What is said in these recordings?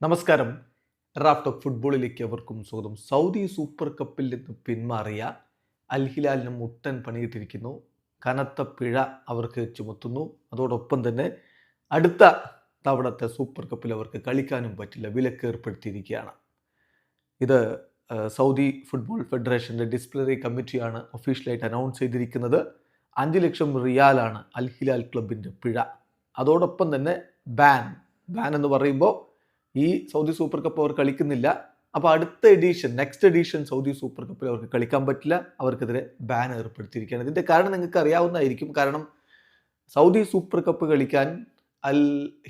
നമസ്കാരം. Raf talk ഫുട്ബോളിലേക്ക് അവർക്കും സ്വാഗതം. സൗദി സൂപ്പർ കപ്പിൽ നിന്ന് പിന്മാറിയ അൽ ഹിലാലിന് മുട്ടൻ പണിയിട്ടിരിക്കുന്നു. കനത്ത പിഴ അവർക്ക് ചുമത്തുന്നു. അതോടൊപ്പം തന്നെ അടുത്ത തവണത്തെ സൂപ്പർ കപ്പിൽ അവർക്ക് കളിക്കാനും പറ്റില്ല, വിലക്ക് ഏർപ്പെടുത്തിയിരിക്കുകയാണ്. ഇത് സൗദി ഫുട്ബോൾ ഫെഡറേഷൻ്റെ ഡിസിപ്ലിനറി കമ്മിറ്റിയാണ് ഒഫീഷ്യലായിട്ട് അനൗൺസ് ചെയ്തിരിക്കുന്നത്. 5 ലക്ഷം റിയാലാണ് അൽ ഹിലാൽ ക്ലബിൻ്റെ പിഴ. അതോടൊപ്പം തന്നെ ബാൻ എന്ന് പറയുമ്പോൾ ഈ സൗദി സൂപ്പർ കപ്പ് അവർ കളിക്കുന്നില്ല. അപ്പോൾ അടുത്ത നെക്സ്റ്റ് എഡീഷൻ സൗദി സൂപ്പർ കപ്പിൽ അവർക്ക് കളിക്കാൻ പറ്റില്ല. അവർക്കെതിരെ ബാൻ ഏർപ്പെടുത്തിയിരിക്കുകയാണ്. ഇതിൻ്റെ കാരണം നിങ്ങൾക്ക് അറിയാവുന്നതായിരിക്കും. കാരണം സൗദി സൂപ്പർ കപ്പ് കളിക്കാൻ അൽ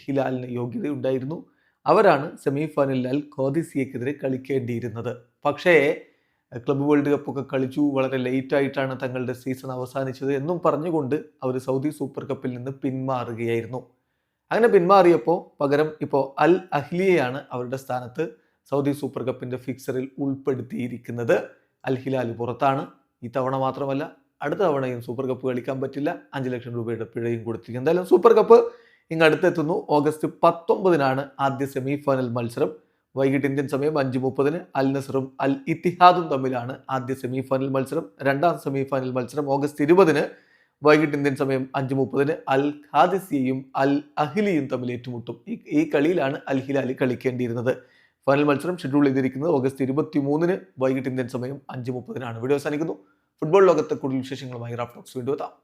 ഹിലാലിന് യോഗ്യതയുണ്ടായിരുന്നു. അവരാണ് സെമി ഫൈനലിൽ അൽ ഖാദിസിയക്കെതിരെ കളിക്കേണ്ടിയിരുന്നത്. പക്ഷേ ക്ലബ്ബ് വേൾഡ് കപ്പൊക്കെ കളിച്ചു, വളരെ ലേറ്റായിട്ടാണ് തങ്ങളുടെ സീസൺ അവസാനിച്ചത് എന്നും പറഞ്ഞുകൊണ്ട് അവർ സൗദി സൂപ്പർ കപ്പിൽ നിന്ന് പിന്മാറുകയായിരുന്നു. അങ്ങനെ പിന്മാറിയപ്പോൾ പകരം ഇപ്പോൾ അൽ അഹ്ലിയെയാണ് അവരുടെ സ്ഥാനത്ത് സൗദി സൂപ്പർ കപ്പിൻ്റെ ഫിക്സറിൽ ഉൾപ്പെടുത്തിയിരിക്കുന്നത്. അൽ ഹിലാൽ പുറത്താണ്. ഈ തവണ മാത്രമല്ല, അടുത്ത തവണയും സൂപ്പർ കപ്പ് കളിക്കാൻ പറ്റില്ല. 5 ലക്ഷം രൂപയുടെ പിഴയും കൊടുത്തിരിക്കും. എന്തായാലും സൂപ്പർ കപ്പ് അടുത്തെത്തുന്നു. ഓഗസ്റ്റ് 19 ആദ്യ സെമി ഫൈനൽ മത്സരം. വൈകിട്ട് ഇന്ത്യൻ സമയം 5:30 അൽ നസറും അൽ ഇത്തിഹാദും തമ്മിലാണ് ആദ്യ സെമി ഫൈനൽ മത്സരം. രണ്ടാം സെമി ഫൈനൽ മത്സരം ഓഗസ്റ്റ് 20 വൈകിട്ട് ഇന്ത്യൻ സമയം 5:30 അൽ ഖാദിസിയയും അൽ അഹ്ലിയും തമ്മിൽ ഏറ്റുമുട്ടും. ഈ കളിയിലാണ് അൽ ഹിലാൽ കളിക്കേണ്ടിയിരുന്നത്. ഫൈനൽ മത്സരം ഷെഡ്യൂൾ ചെയ്തിരിക്കുന്നത് ഓഗസ്റ്റ് 23 വൈകിട്ട് ഇന്ത്യൻ സമയം 5:30. വീഡിയോ അവസാനിക്കുന്നു. ഫുട്ബോൾ ലോകത്തെ കൂടുതൽ വിശേഷങ്ങളുമായി റാഫ് ടോക്സ് വീണ്ടും എത്താം.